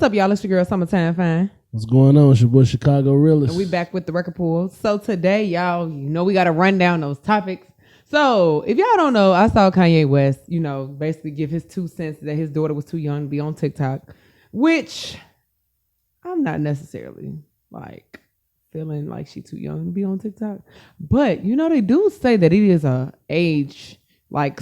What's up, y'all? It's your girl, Summertime Fine. What's going on? It's your boy, Chicago Realist. And we back with the record pool. So today, y'all, you know we got to run down those topics. So if y'all don't know, I saw Kanye West, basically give his 2 cents that his daughter was too young to be on TikTok, which I'm not necessarily feeling like she's too young to be on TikTok. But, they do say that it is a age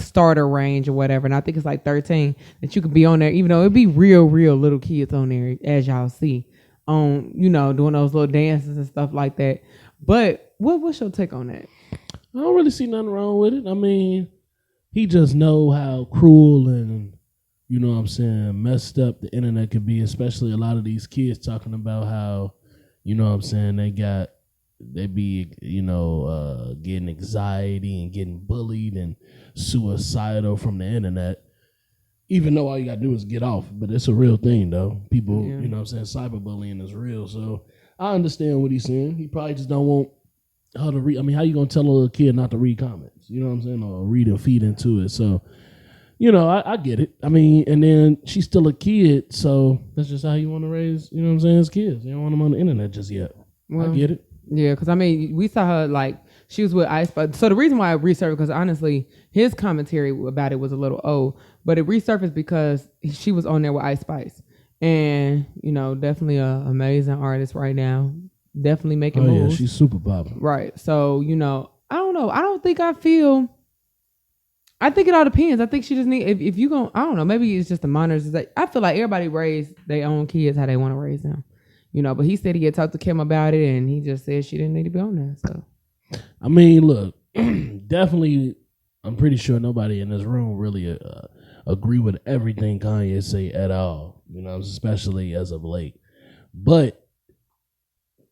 starter range or whatever. And I think it's 13 that you can be on there, even though it'd be real little kids on there, as y'all see, doing those little dances and stuff like that. But what's your take on that? I don't really see nothing wrong with it. I mean, he just know how cruel and, messed up the internet could be, especially a lot of these kids talking about how, they be, getting anxiety and getting bullied and suicidal from the internet, even though all you gotta do is get off. But it's a real thing, though. People, cyberbullying is real. So I understand what he's saying. He probably just don't want her to read. I mean, how you gonna tell a little kid not to read comments? You know what I'm saying? Or read and feed into it. So, I get it. I mean, and then she's still a kid, so that's just how you want to raise, his kids. You don't want them on the internet just yet. Well, I get it. Yeah, because we saw her she was with Ice Spice. So the reason why I resurfaced, because honestly, his commentary about it was a little old, but it resurfaced because she was on there with Ice Spice, and definitely an amazing artist right now. Definitely making moves. Yeah, she's super popular. Right. So I don't know. I think it all depends. I think she just need if you go. I don't know. Maybe it's just the minors. I feel like everybody raised their own kids how they want to raise them. But he said he had talked to Kim about it, and he just said she didn't need to be on there. So, I mean, look, definitely, I'm pretty sure nobody in this room really agree with everything Kanye say at all. Especially as of late. But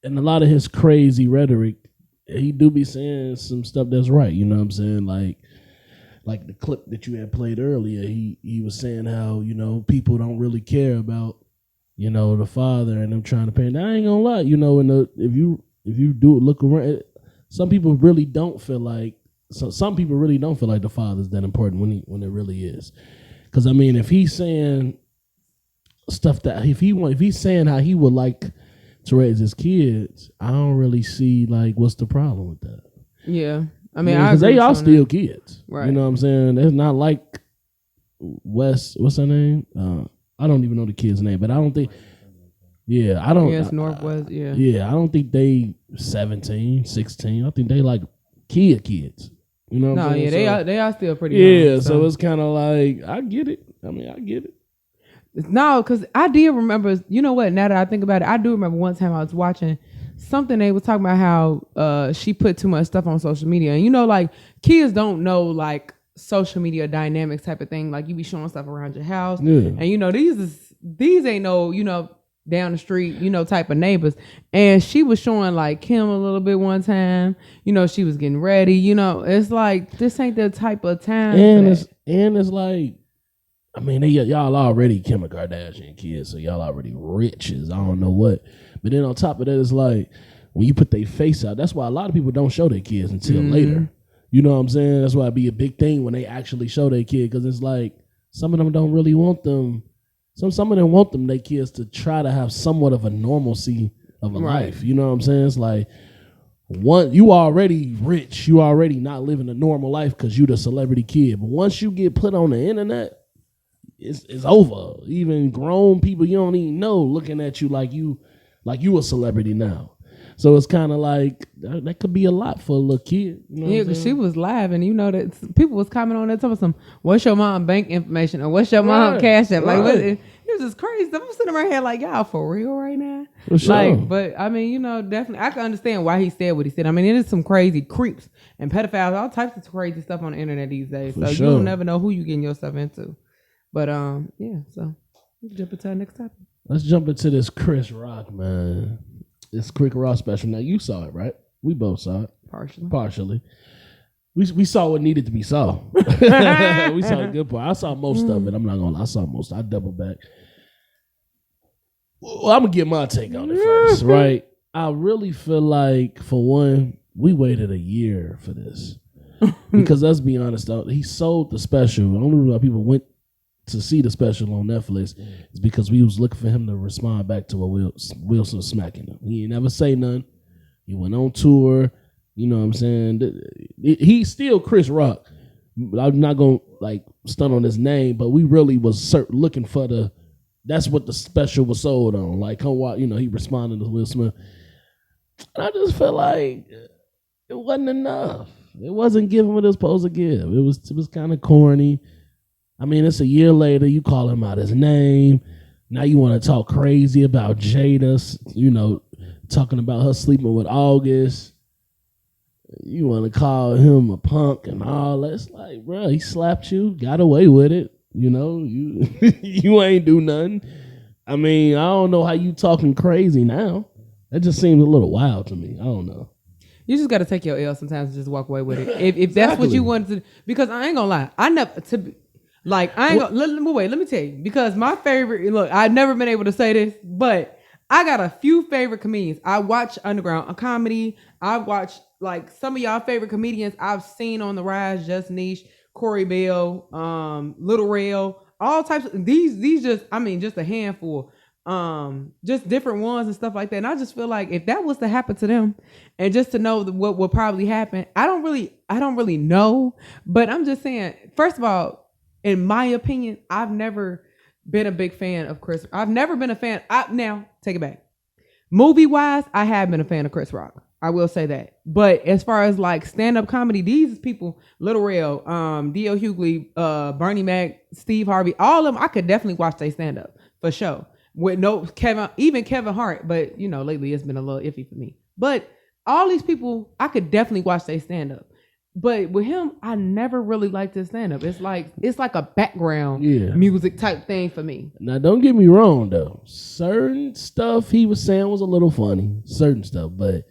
in a lot of his crazy rhetoric, he do be saying some stuff that's right. You know what I'm saying? Like the clip that you had played earlier, he was saying how people don't really care about. The father and them trying to parent. I ain't gonna lie, if you do look around, some people really don't feel like the father's that important when it really is. Because I mean, if he's saying stuff that if he's saying how he would like to raise his kids, I don't really see what's the problem with that. Yeah, I mean, because they are still kids, right? You know what I'm saying? It's not like West. What's her name? I don't even know the kid's name, but I don't think. Yeah, I don't. Yes, Northwest. Yeah. Yeah, I don't think they 17, 16. I think they kids. You know what I'm saying? Yeah, they are still pretty young. Yeah, so it's kind of I get it. I mean, I get it. No, because I did remember, what, now that I think about it, I do remember one time I was watching something, they was talking about how she put too much stuff on social media. And, kids don't know, social media dynamics type of thing. You be showing stuff around your house. Yeah. And, these ain't no, down the street, type of neighbors. And she was showing Kim a little bit one time. She was getting ready. It's this ain't the type of time. And it's I mean, y'all already Kim Kardashian kids, so y'all already rich as I don't know what. But then on top of that, it's when you put their face out, that's why a lot of people don't show their kids until later. You know what I'm saying? That's why it'd be a big thing when they actually show their kid, because it's some of them don't really want them. Some of them want their kids to try to have somewhat of a normalcy of a life. You know what I'm saying? It's you already rich, you already not living a normal life because you the celebrity kid. But once you get put on the internet, it's over. Even grown people you don't even know looking at you like you a celebrity now. So it's kind of that could be a lot for a little kid. Yeah, because she was live, and that people was commenting on that, talking what's your mom bank information or what's your mom cash app? It was just crazy. I'm sitting right here y'all for real right now? For sure. But I mean, definitely I can understand why he said what he said. I mean, it is some crazy creeps and pedophiles, all types of crazy stuff on the internet these days. So you don't never know who you getting yourself into. But yeah, so we can jump into our next topic. Let's jump into this Chris Rock, man. This Chris Rock special. Now you saw it, right? We both saw it. Partially. We saw what needed to be saw. We saw a good part. I saw most of it. I'm not gonna lie. I saw most. I double back. Well, I'm gonna get my take on it first, right? I really feel like, for one, we waited a year for this. Because let's be honest, though, he sold the special. The only reason why people went to see the special on Netflix is because we was looking for him to respond back to what Wilson was smacking him. He ain't never say nothing. He went on tour. You know what I'm saying? He's still Chris Rock. I'm not gonna like stun on his name, but we really was looking for that's what the special was sold on. Like, come watch, he responded to Will Smith. And I just felt like it wasn't enough. It wasn't giving what it was supposed to give. It was kind of corny. I mean, it's a year later. You call him out his name. Now you want to talk crazy about Jada, talking about her sleeping with August. You want to call him a punk and all that. It's like, bro, he slapped you, got away with it. You you ain't do nothing. I mean, I don't know how you talking crazy now. That just seems a little wild to me. I don't know. You just got to take your L sometimes and just walk away with it. If that's what you wanted to, because I ain't gonna lie, let me tell you, because my favorite, look, I've never been able to say this, but I got a few favorite comedians. I watch underground comedy. I watch like some of y'all favorite comedians I've seen on the rise, Just Niche, Corey Bell, Little Rail, all types of these just a handful. Just different ones and stuff like that. And I just feel like if that was to happen to them, and just to know what would probably happen, I don't really know. But I'm just saying, first of all, in my opinion, I've never been a big fan of Chris. I've never been a fan. Now take it back. Movie wise, I have been a fan of Chris Rock. I will say that. But as far as like stand-up comedy, these people, Little Rail, D.L. Hughley, Bernie Mac, Steve Harvey, all of them, I could definitely watch they stand-up for sure. With Kevin Hart, but lately it's been a little iffy for me. But all these people, I could definitely watch they stand-up. But with him, I never really liked his stand-up. It's like a background music type thing for me. Now, don't get me wrong though. Certain stuff he was saying was a little funny. Certain stuff, but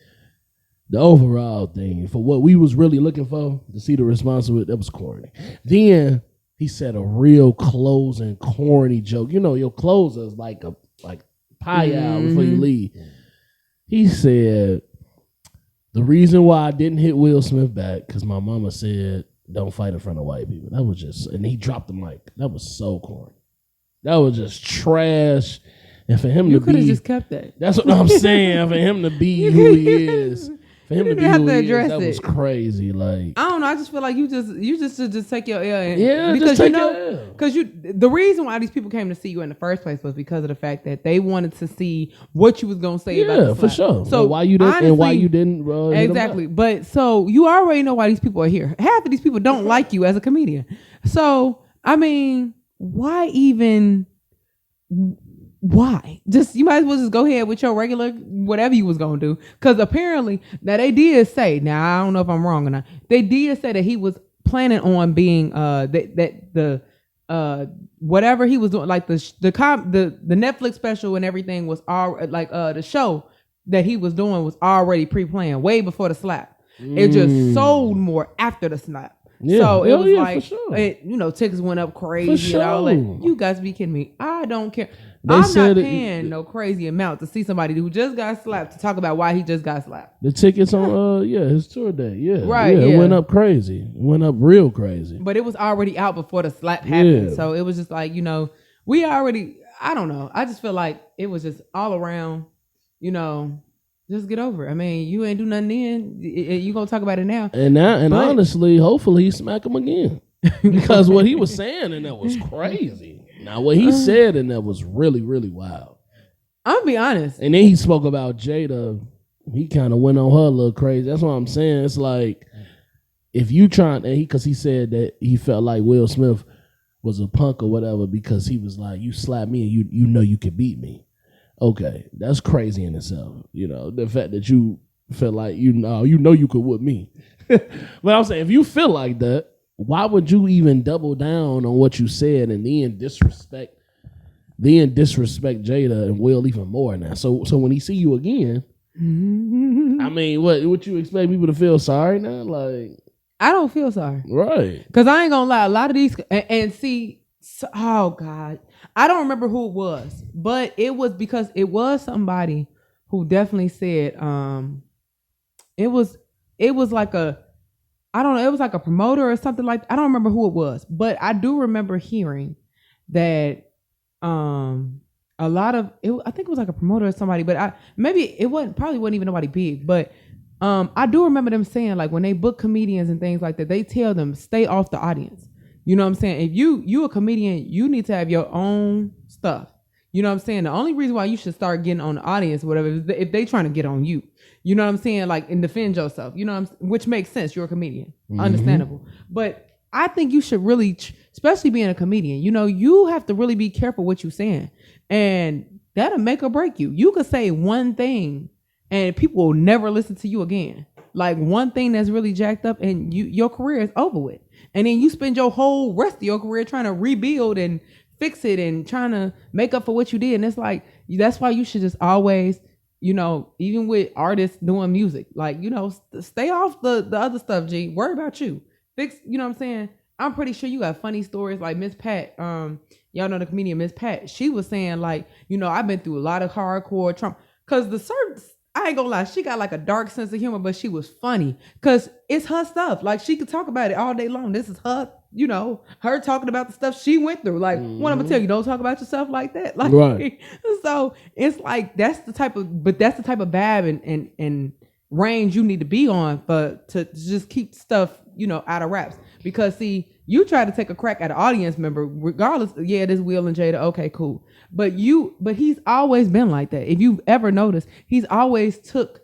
the overall thing, for what we was really looking for, to see the response to it, that was corny. Then he said a real closing corny joke. Your closer is like pie out before you leave. He said, the reason why I didn't hit Will Smith back, because my mama said, don't fight in front of white people. That was just, and he dropped the mic. That was so corny. That was just trash. And for him to be, you could have just kept that. That's what I'm saying. For him to be who he is. For him to be who he is, that was crazy. Like, I don't know. I just feel like you just should just take your L. Because the reason why these people came to see you in the first place was because of the fact that they wanted to see what you was gonna say about the slap. For sure. So why you didn't, honestly, and why you didn't exactly. But so you already know why these people are here. Half of these people don't like you as a comedian. So I mean, why even? Why? Just you might as well just go ahead with your regular whatever you was gonna do. Because apparently, now they did say. Now I don't know if I'm wrong or not. They did say that he was planning on being whatever he was doing, like the Netflix special and everything was all like the show that he was doing was already pre-planned way before the slap. It just sold more after the slap. Yeah. So it was like, sure. Tickets went up crazy and all that. You guys be kidding me. I don't care. I'm not paying no crazy amount to see somebody who just got slapped to talk about why he just got slapped. The tickets on his tour day, it went up crazy. It went up real crazy. But it was already out before the slap happened. So it was just like, we already, I don't know. I just feel like it was just all around, just get over it. I mean, you ain't do nothing then. You gonna talk about it now. And honestly, hopefully he smack him again. Because what he was saying and that was crazy. Now, what he said and that was really, really wild. I'm going to be honest. And then he spoke about Jada. He kind of went on her a little crazy. That's what I'm saying. It's like, if you trying, because he said that he felt like Will Smith was a punk or whatever because he was like, you slapped me and you know you could beat me. Okay, that's crazy in itself. The fact that you felt like you know you could whip me. But I'm saying, if you feel like that, why would you even double down on what you said and then disrespect Jada and Will even more now? So when he see you again, I mean, what you expect people to feel sorry now? Like, I don't feel sorry, right? Because I ain't gonna lie, a lot of these and see, oh God, I don't remember who it was, but it was because it was somebody who definitely said, it was like I don't know, it was like a promoter or something like that. I don't remember who it was, but I do remember hearing that a lot of it, I think it was like a promoter or somebody, but maybe it probably wasn't even nobody big, but I do remember them saying like when they book comedians and things like that, they tell them stay off the audience. You know what I'm saying? If you a comedian, you need to have your own stuff. You know what I'm saying? The only reason why you should start getting on the audience or whatever is if they trying to get on you. You know what I'm saying? Like, and defend yourself. You know what I'm saying? Which makes sense. You're a comedian. Understandable. But I think you should really, especially being a comedian, you know, you have to really be careful what you're saying. And that'll make or break you. You could say one thing and people will never listen to you again. Like one thing that's really jacked up and your career is over with. And then you spend your whole rest of your career trying to rebuild and fix it and trying to make up for what you did. And it's like, that's why you should just always, you know, even with artists doing music, like, you know, stay off the other stuff, G. Worry about you. Fix, you know what I'm saying? I'm pretty sure you got funny stories like Miss Pat. Y'all know the comedian Miss Pat. She was saying like, you know, I've been through a lot of hardcore Trump. Cause I ain't gonna lie, she got like a dark sense of humor, but she was funny. Cause it's her stuff. Like she could talk about it all day long. This is her, you know, her talking about the stuff she went through. Like, what I'm gonna tell you, don't talk about yourself like that. Like, right. So it's like that's the type of vibe and range you need to be on to just keep stuff, you know, out of raps. Because see, you try to take a crack at an audience member, regardless. Yeah, this Will and Jada. Okay, cool. But he's always been like that. If you've ever noticed, he's always took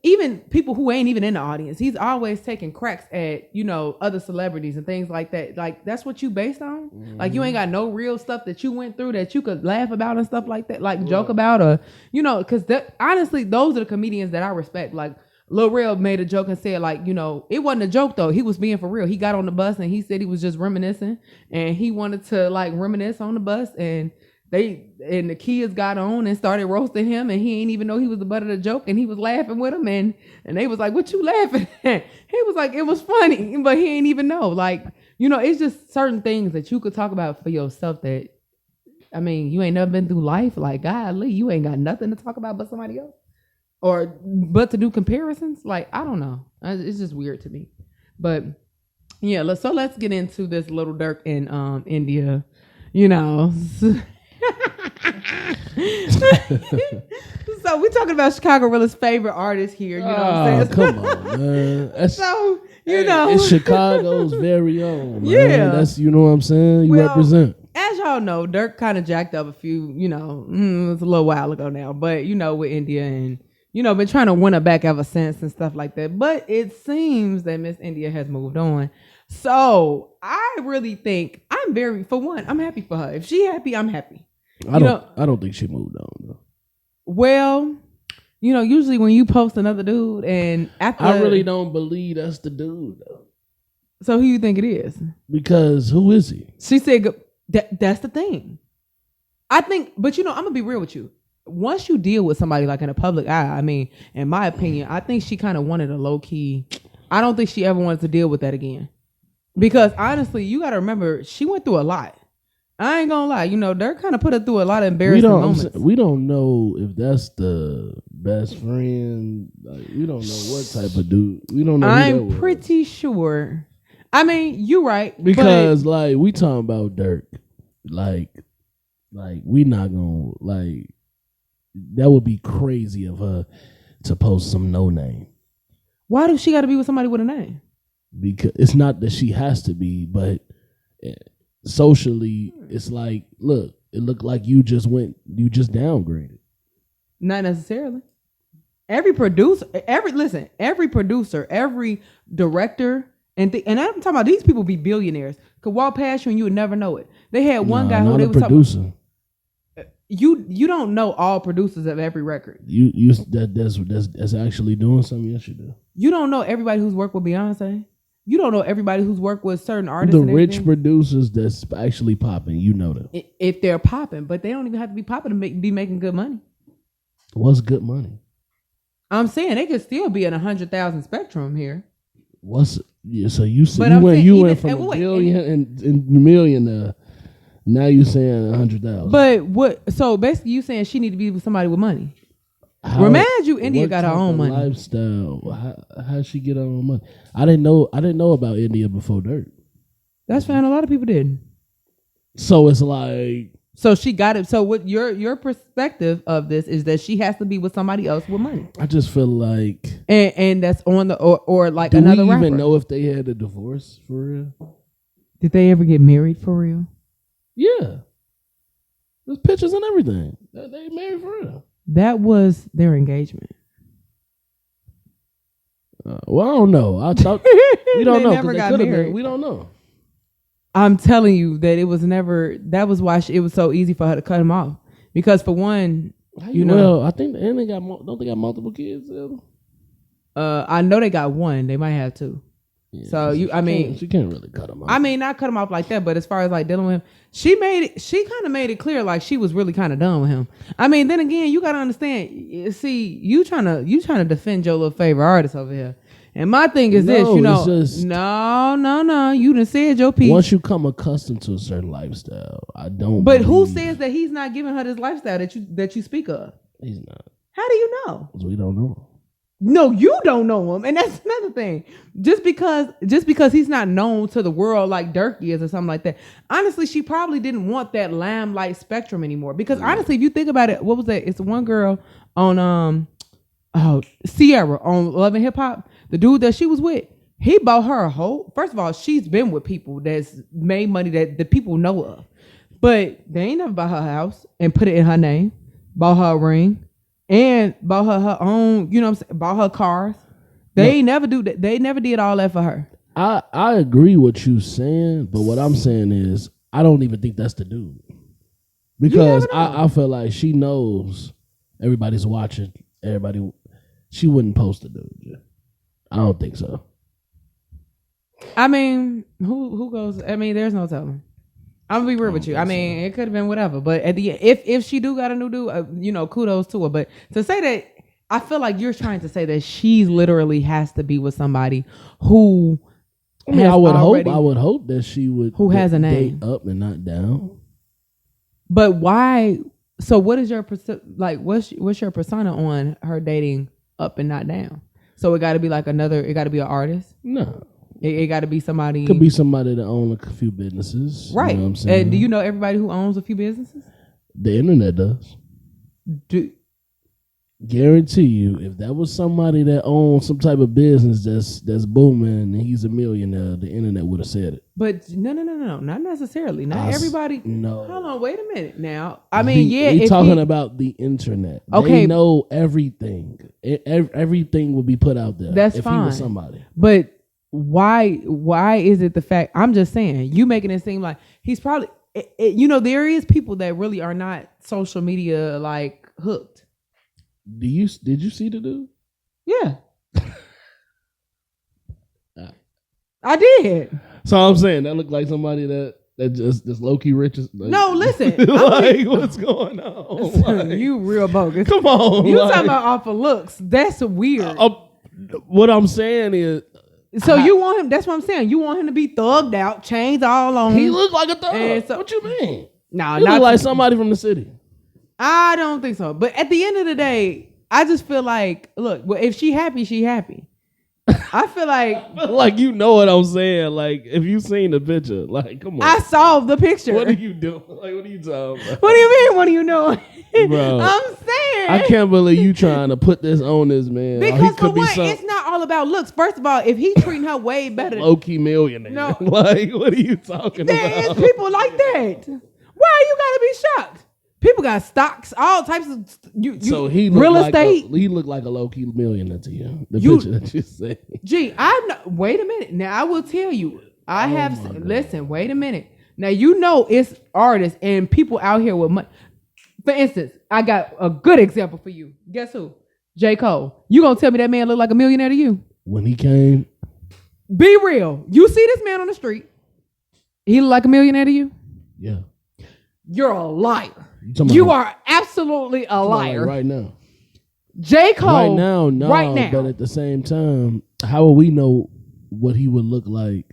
even people who ain't even in the audience. He's always taking cracks at, you know, other celebrities and things like that. Like that's what you based on. Like you ain't got no real stuff that you went through that you could laugh about and stuff like that, like joke about, or you know, because honestly, those are the comedians that I respect. Like Lil Rel made a joke and said, like, you know, it wasn't a joke though. He was being for real. He got on the bus and he said he was just reminiscing, and he wanted to like reminisce on the bus, and the kids got on and started roasting him, and he ain't even know he was the butt of the joke, and he was laughing with them, and they was like, "What you laughing at?" He was like, "It was funny," but he ain't even know. Like, you know, it's just certain things that you could talk about for yourself that, I mean, you ain't never been through life. Like, golly, you ain't got nothing to talk about but somebody else. But to do comparisons, like, I don't know. It's just weird to me. But yeah, let's get into this Little Durk in India, you know. So we're talking about Chicago Rilla's favorite artist here. You know what I'm saying? Come on, man. So, you know. It's Chicago's very own, man. Yeah. That's, you know what I'm saying? You represent. As y'all know, Durk kind of jacked up a few, you know, it's a little while ago now. But, you know, with India and, you know, been trying to win her back ever since and stuff like that. But it seems that Miss India has moved on. So I really think for one, I'm happy for her. If she happy, I'm happy. I don't think she moved on though. Well, you know, usually when you post another dude and after, I really don't believe that's the dude though. So who you think it is? Because who is he? She said that's the thing. I think, but you know, I'm gonna be real with you. Once you deal with somebody like in a public eye, I mean, in my opinion, I think she kind of wanted a low key. I don't think she ever wanted to deal with that again. Because honestly, you got to remember, she went through a lot. I ain't gonna lie, you know, they're kind of put her through a lot of embarrassing moments. We don't know if that's the best friend. Like, we don't know what type of dude. We don't know. I'm pretty sure. I mean, you're right. Because like we talking about Durk, like we not gonna like. That would be crazy of her to post some no name. Why does she got to be with somebody with a name? Because it's not that she has to be, but socially, it's like, look, it looked like you just downgraded. Not necessarily. Every producer, every director, and I'm talking about these people be billionaires. Could walk past you and you would never know it. They had one guy who they was producer. You don't know all producers of every record. That's actually doing something. Yes, you do. You don't know everybody who's worked with Beyonce. You don't know everybody who's worked with certain artists. The rich producers that's actually popping, you know them. If they're popping, but they don't even have to be popping to be making good money. What's good money? I'm saying they could still be in 100,000 spectrum here. So you said you went from a billion and million. Now you saying 100,000. But what? So basically, you saying she need to be with somebody with money. Remind you, India got her own money. Lifestyle. How she get her own money? I didn't know about India before Durk. That's fine. A lot of people did. So it's like, So she got it. So what your perspective of this is that she has to be with somebody else with money, I just feel like, and that's on the or like do another we rapper. even know if they had a divorce for real? Did they ever get married for real? Yeah, there's pictures and everything. They married for real. That was their engagement. Well, I don't know. I thought we don't They know. never 'Cause they got could have been. married. We don't know. I'm telling you that it was never. That was why it was so easy for her to cut him off. Because for one, you know, Well, I think and they got don't they got multiple kids? I know they got one. They might have two. Yeah, So she can't really cut him off. I mean, not cut him off like that, but as far as like dealing with him, she kind of made it clear like she was really kind of done with him. I mean, then again, you gotta understand. See, you trying to defend your little favorite artist over here, and my thing is this, you know, it's just, no, you done said your piece. once you come accustomed to a certain lifestyle, I don't. But who believe says that he's not giving her this lifestyle that you speak of? he's not? How do you know? 'Cause we don't know. No, you don't know him, and that's another thing. Just because he's not known to the world like Durkee is or something like that. Honestly, she probably didn't want that limelight spectrum anymore. Because honestly, if you think about it, what was that? It's one girl on Sierra on Love and Hip Hop. The dude that she was with, he bought her a whole. First of all, she's been with people that's made money that the people know of, but they ain't never bought her house and put it in her name. Bought her a ring. And bought her own, you know what I'm saying, bought her cars. They never do that. They never did all that for her. I agree with you saying, but what I'm saying is I don't even think that's the dude. Because I feel like she knows everybody's watching. She wouldn't post the dude. I don't think so. I mean, who goes? I mean, there's no telling. I'm gonna be real with you. I mean, it could have been whatever, but at the end, if she do got a new dude, you know, kudos to her. But to say that, I feel like you're trying to say that she literally has to be with somebody who. I mean, I would hope that she would. Who has a name date up and not down. But why? So what is your like? What's your persona on her dating up and not down? So it got to be like another. It got to be an artist. No. It got to be somebody. Could be somebody that owns a few businesses. Right. You know what I'm saying? And do you know everybody who owns a few businesses? The internet does. Guarantee you, if that was somebody that owns some type of business that's booming and he's a millionaire, the internet would have said it. But no, not necessarily. Not everybody. No. Hold on, wait a minute. Now, I mean, we're talking about the internet. Okay, they know everything. Everything will be put out there. That's if fine. He was somebody. But why is it the fact? I'm just saying, you making it seem like he's probably. You know, there is people that really are not social media like hooked. Did you see the dude? Yeah. I did. So I'm saying that looked like somebody that just low key rich. Like, no, listen. Like what's going on? Like, you real bogus. Come on. You talking about off of looks? That's weird. What I'm saying is. So you want him? That's what I'm saying. You want him to be thugged out, chains all on him. He look like a thug. So, what you mean? No, he look like somebody from the city. I don't think so. But at the end of the day, I just feel like, look, well, if she happy, she happy. I feel like you know what I'm saying. Like if you seen the picture, like come on. I saw the picture. What are you doing? Like what are you talking about? What do you mean? What do you know? Bro, I'm saying I can't believe you trying to put this on this man. Because for one, it's not all about looks. First of all, if he treating her way better, low key millionaire. No, like what are you talking about? There is people like that. Why you gotta be shocked? People got stocks, all types of so he real estate. He looked like a low key millionaire to you. The picture that you say. Gee, wait a minute. Now I will tell you. Listen. Wait a minute. Now you know it's artists and people out here with money. For instance, I got a good example for you. Guess who? J. Cole. You gonna tell me that man look like a millionaire to you? When he came, be real. You see this man on the street. He look like a millionaire to you? Yeah. You're a liar. You are absolutely a liar. Like right now. J. Cole. Right now, no. Right now. But at the same time, how will we know what he would look like?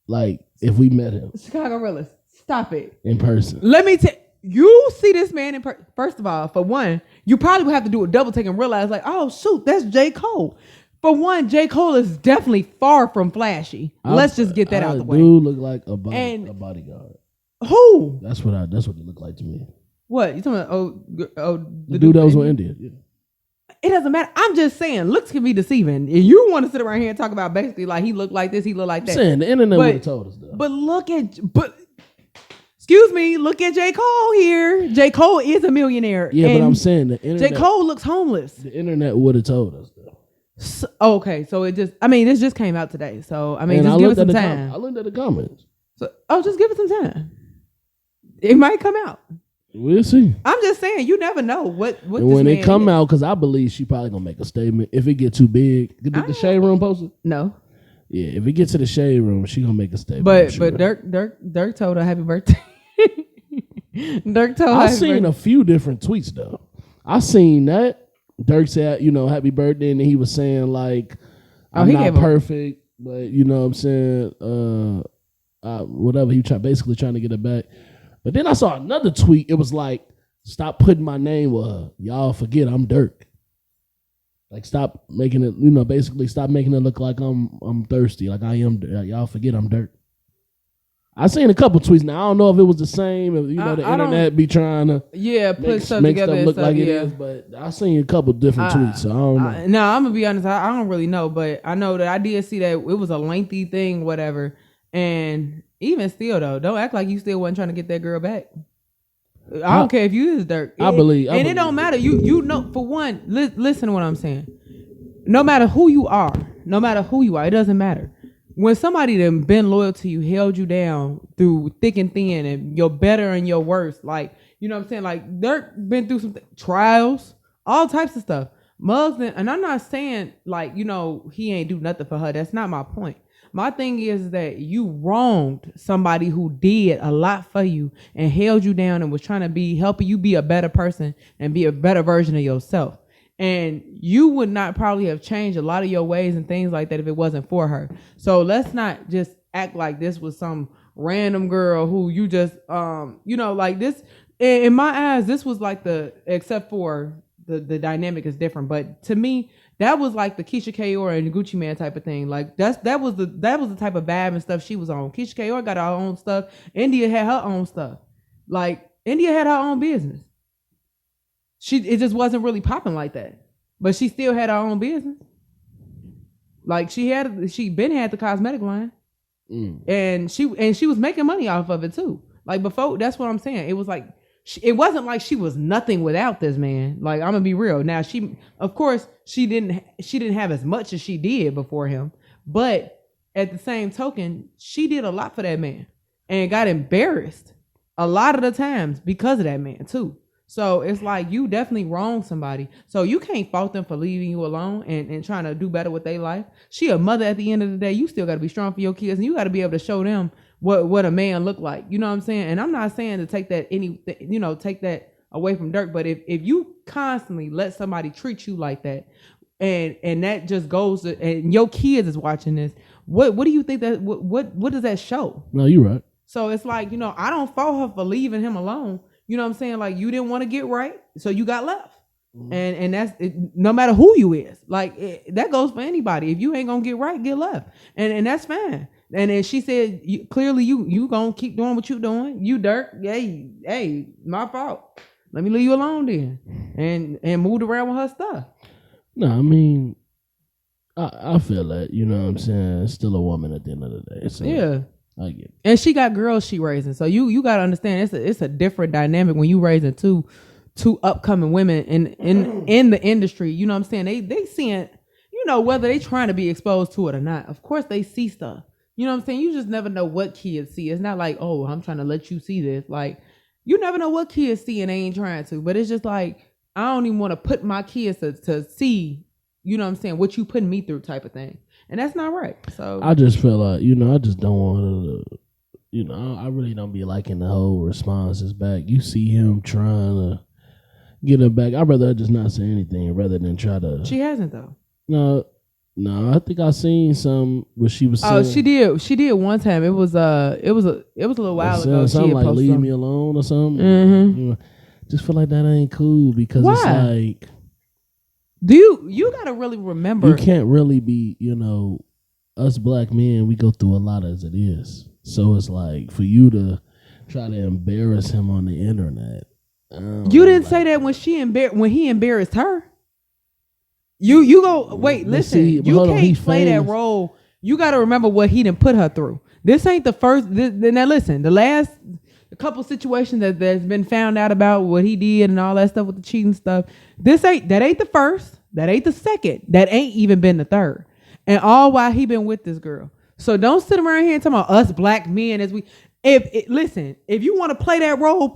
Like if we met him. Chicago Realist. Stop it. In person. Let me tell you, see this man in person. First of all, for one, you probably would have to do a double take and realize like, oh shoot, that's J. Cole. For one, J. Cole is definitely far from flashy. Let's just get that out the way. Dude look like a bodyguard. Who? That's what it looked like to me. What you talking about? The dude that was on India. Yeah. It doesn't matter. I'm just saying, looks can be deceiving. And you want to sit around here and talk about basically like he looked like this, he looked like that. I'm saying the internet would have told us though. Excuse me, look at J. Cole here. J. Cole is a millionaire. Yeah, but I'm saying the internet. J. Cole looks homeless. The internet would have told us though. So, okay, so this just came out today. So just give it some time. I looked at the comments. So just give it some time. It might come out. We'll see. I'm just saying, you never know what. And when it come out, because I believe she probably gonna make a statement. If it get too big, did the Shade Room post it? No. Yeah, if it gets to the Shade Room, she gonna make a statement. But Dirk told her happy birthday. Dirk told her. I seen a few different tweets though. I seen that Dirk said, happy birthday, and he was saying like, I'm not perfect, but you know what I'm saying, whatever. He basically trying to get it back. But then I saw another tweet. It was like, stop putting my name with her. Y'all forget I'm Dirk. Like, stop making it, basically stop making it look like I'm thirsty. Like I am. Y'all forget I'm Dirk. I seen a couple tweets. Now I don't know if it was the same. If, the internet be trying to put stuff together stuff look like it is. But I seen a couple different tweets. So I don't know. No, I'm gonna be honest. I don't really know, but I know that I did see that it was a lengthy thing, whatever. And even still, though, don't act like you still wasn't trying to get that girl back. I don't care if you is Dirk. I believe, it don't matter. You know, for one, listen to what I'm saying. No matter who you are, it doesn't matter. When somebody that been loyal to you, held you down through thick and thin, and your better and your worst, like, you know what I'm saying? Like, Dirk been through some trials, all types of stuff. Muggs, and I'm not saying, like, he ain't do nothing for her. That's not my point. My thing is that you wronged somebody who did a lot for you and held you down and was trying to helping you be a better person and be a better version of yourself. And you would not probably have changed a lot of your ways and things like that if it wasn't for her. So let's not just act like this was some random girl who you just, like this. In my eyes, this was like except for the dynamic is different. But to me, that was like the Keisha Kaur and Gucci Man type of thing. Like that was the type of vibe and stuff she was on. Keisha Kaur got her own stuff. India had her own stuff. Like India had her own business. It just wasn't really popping like that. But she still had her own business. Like she been had the cosmetic line. And she was making money off of it too. Like before, that's what I'm saying. It was like it wasn't like she was nothing without this man. Like, I'm gonna be real. Now of course she didn't have as much as she did before him, but at the same token, she did a lot for that man and got embarrassed a lot of the times because of that man too. So it's like you definitely wronged somebody. So you can't fault them for leaving you alone and trying to do better with their life. She a mother at the end of the day. You still got to be strong for your kids, and you got to be able to show them what a man look like. You know what I'm saying? And I'm not saying to take that take that away from Dirk, but if you constantly let somebody treat you like that, and that just goes to, and your kids is watching this, what do you think that what does that show? No, you're right. So it's like, I don't fault her for leaving him alone. You know what I'm saying? Like, you didn't want to get right, so you got left. Mm-hmm. And that's it, no matter who you is. Like, that goes for anybody. If you ain't gonna get right, get left. And that's fine. And then she said, clearly you gonna keep doing what you doing. You Dirk, hey, my fault. Let me leave you alone then. And moved around with her stuff. No, I mean, I feel that, you know what I'm saying? It's still a woman at the end of the day. So. Yeah. I get it. And she got girls she raising, so you got to understand it's a different dynamic when you raising two upcoming women in the industry. You know what I'm saying? They seeing, whether they trying to be exposed to it or not. Of course they see stuff. You know what I'm saying? You just never know what kids see. It's not like, oh, I'm trying to let you see this. Like, you never know what kids see and they ain't trying to. But it's just like, I don't even want to put my kids to see, you know what I'm saying, what you putting me through type of thing. And that's not right. So I just feel like, I just don't want to, I really don't be liking the whole responses back. You see him trying to get her back. I'd rather her just not say anything rather than try to. She hasn't though. No, I think I seen some where she was saying. Oh, she did. She did one time. It was a little while ago. Something like leave me alone or something. Mm-hmm. Just feel like that ain't cool because it's like You gotta really remember. You can't really be, us black men, we go through a lot as it is. So it's like for you to try to embarrass him on the internet. You didn't say that when he embarrassed her. You go wait, listen. You can't play that role. You got to remember what he didn't put her through. This ain't the first. Now listen, the last couple situations that's been found out about what he did and all that stuff with the cheating stuff. That ain't the first. That ain't the second. That ain't even been the third. And all while he been with this girl. So don't sit around here and talk about us black men as we. Listen, if you want to play that role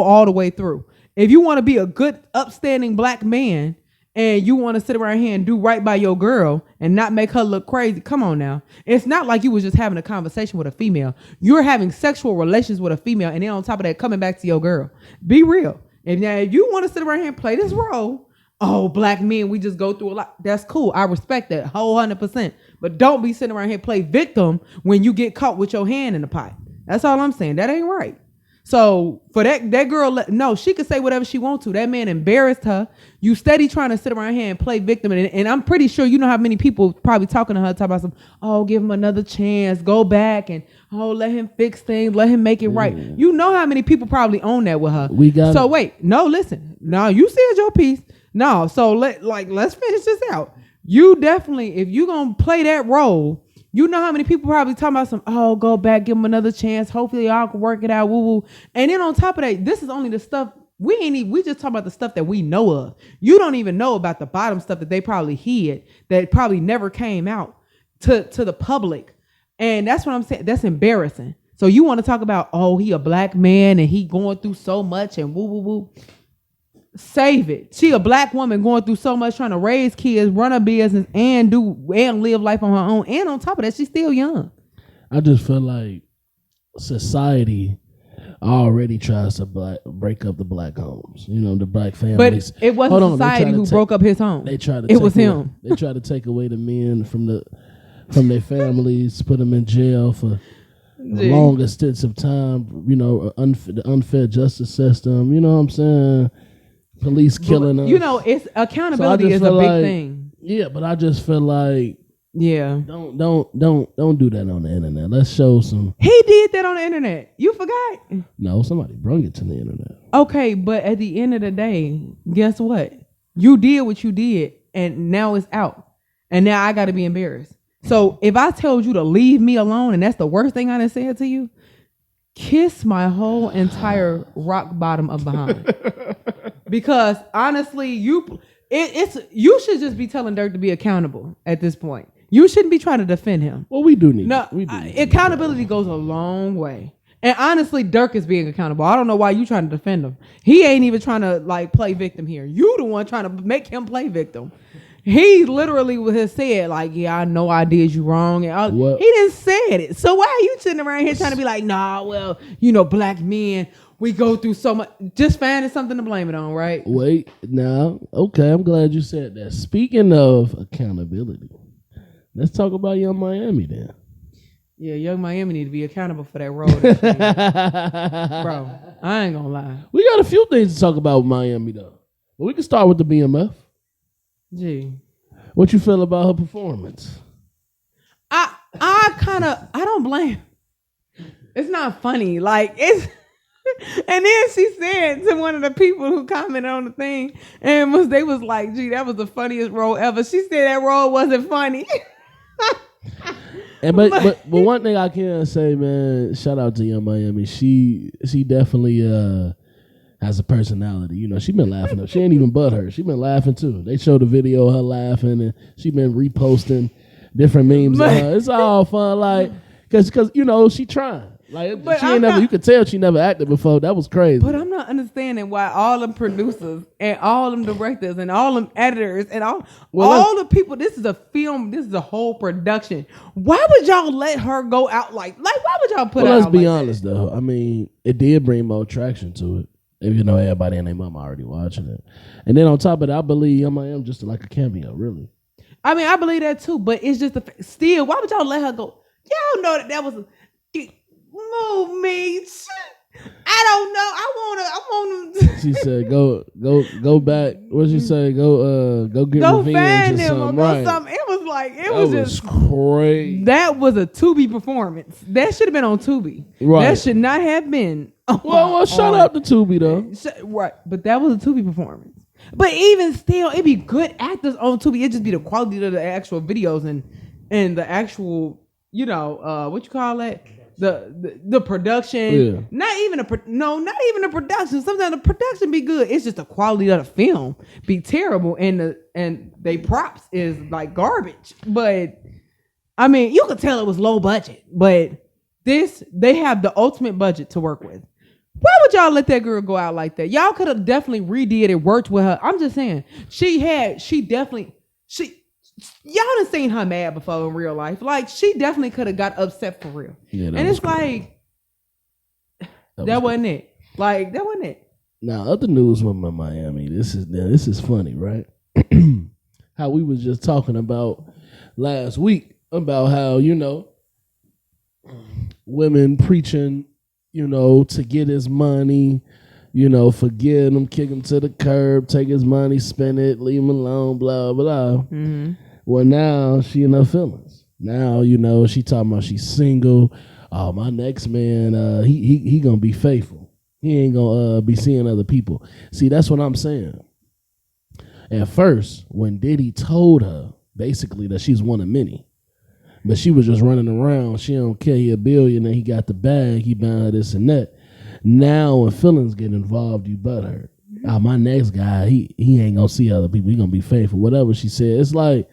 all the way through. If you want to be a good, upstanding black man and you want to sit around here and do right by your girl and not make her look crazy, come on now. It's not like you was just having a conversation with a female. You're having sexual relations with a female and then on top of that, coming back to your girl. Be real. If you want to sit around here and play this role, black men, we just go through a lot. That's cool. I respect that whole 100%. But don't be sitting around here play victim when you get caught with your hand in the pot. That's all I'm saying. That ain't right. So for that girl, no, she could say whatever she wants to. That man embarrassed her. You steady trying to sit around here and play victim. And I'm pretty sure you know how many people probably talking to her, talking about give him another chance, go back and, let him fix things, let him make it right. You know how many people probably own that with her. Listen. No, you said your piece. No, so let's finish this out. You definitely, if you going to play that role, you know how many people probably talking about go back, give him another chance. Hopefully y'all can work it out. Woo woo. And then on top of that, this is only the stuff we just talk about the stuff that we know of. You don't even know about the bottom stuff that they probably hid that probably never came out to the public. And that's what I'm saying. That's embarrassing. So you want to talk about, he a black man and he going through so much and woo woo woo. Save it. She a black woman going through so much, trying to raise kids, run a business, and live life on her own. And on top of that, she's still young. I just feel like society already tries to break up the black homes. The black families. But it wasn't society who broke up his home. It was him. They tried to take away the men from their families, put them in jail for the long extensive time. The unfair justice system. You know what I'm saying? Police killing us. It's accountability is a big thing. Yeah, but I just feel like don't do that on the internet. Let's show some. He did that on the internet. You forgot? No, somebody brought it to the internet. Okay, but at the end of the day, guess what? You did what you did, and now it's out. And now I got to be embarrassed. So if I told you to leave me alone, and that's the worst thing I done said to you, kiss my whole entire rock bottom of behind. Because honestly, you should just be telling Dirk to be accountable at this point. You shouldn't be trying to defend him. Well, we do need accountability goes a long way. And honestly, Dirk is being accountable. I don't know why you trying to defend him. He ain't even trying to play victim here. You the one trying to make him play victim. He literally has said, I know I did you wrong. And he didn't say it. So why are you sitting around here trying to be like, nah, well, black men, we go through so much. Just finding something to blame it on, right? Wait, now, okay, I'm glad you said that. Speaking of accountability, let's talk about Young Miami then. Yeah, Young Miami need to be accountable for that role. Bro, I ain't gonna lie. We got a few things to talk about with Miami, though. But we can start with the BMF. Gee. What you feel about her performance? I don't blame. It's not funny. It's and then she said to one of the people who commented on the thing, and they was like, gee, that was the funniest role ever. She said that role wasn't funny. And but one thing I can say, man, shout out to Young Miami. She definitely has a personality. She been laughing. She ain't even butthurt. She been laughing too. They showed a video of her laughing, and she been reposting different memes of her. It's all fun, cause she trying. She ain't never. You could tell she never acted before. That was crazy. But I'm not understanding why all them producers and all them directors and all them editors and all the people. This is a film. This is a whole production. Why would y'all let her go out why would y'all put? Let's be honest though. I mean, it did bring more traction to it. Even though everybody and their mom already watching it, and then on top of that, I believe I'm just like a cameo. Really. I mean, I believe that too. But it's just still. Why would y'all let her go? Y'all know that was. Move me. I don't know. I want She said, "Go back." What she say? Go get go revenge find or them or something. go Right? something. It was like it That was was just crazy. that was a Tubi performance. That should have been on Tubi. Right. That should not have been. Well, shout out to Tubi though. Right, but that was a Tubi performance. But even still, it'd be good actors on Tubi. It'd just be the quality of the actual videos and the actual, what you call it, the production. Yeah. Not even not even the production. Sometimes the production be good. It's just the quality of the film be terrible, and they props is like garbage. But I mean, you could tell it was low budget. But they have the ultimate budget to work with. Why would y'all let that girl go out like that? Y'all could have definitely redid it, worked with her. I'm just saying, y'all done seen her mad before in real life. Like, she definitely could have got upset for real. Yeah, and it's like, that wasn't it. Like, that wasn't it. Now, other news from Miami. This is funny, right? How we was just talking about last week about how, women preaching, to get his money, forget him, kick him to the curb, take his money, spend it, leave him alone, blah, blah. Mm-hmm. Well, now she in her feelings. Now, she talking about she's single. Oh, my next man, he gonna be faithful. He ain't gonna be seeing other people. See, that's what I'm saying. At first, when Diddy told her basically that she's one of many, but she was just running around. She don't care. He a billionaire. He got the bag. He buying her this and that. Now when feelings get involved, you butthurt. My next guy, he ain't gonna see other people. He gonna be faithful. Whatever she said. It's like,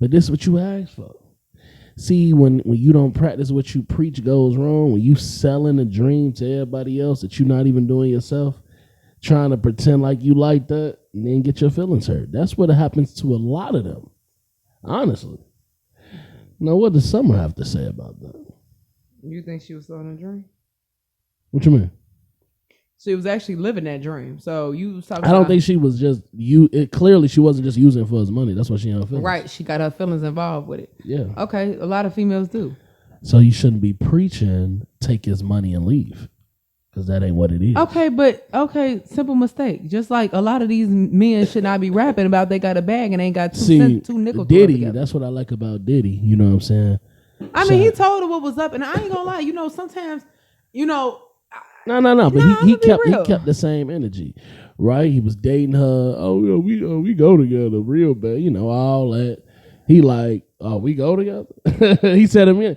but this is what you asked for. See, when you don't practice what you preach goes wrong. When you selling a dream to everybody else that you're not even doing yourself, trying to pretend like you like that, and then get your feelings hurt. That's what happens to a lot of them. Honestly. Now, what does Summer have to say about that? You think she was selling a dream? What you mean? She was actually living that dream. So you was talking I don't think she was just clearly she wasn't just using it for his money. That's why she had her feelings. Right. She got her feelings involved with it. Yeah. Okay. A lot of females do. So you shouldn't be preaching, take his money and leave. Because that ain't what it is. Okay, simple mistake. Just like a lot of these men should not be rapping about they got a bag and ain't got two nickels. Diddy, that's what I like about Diddy. You know what I'm saying? I mean, he told her what was up, and I ain't gonna lie. Sometimes, No. But he kept the same energy, right? He was dating her. Oh, we go together real bad. All that. He like, oh, we go together. He said to me,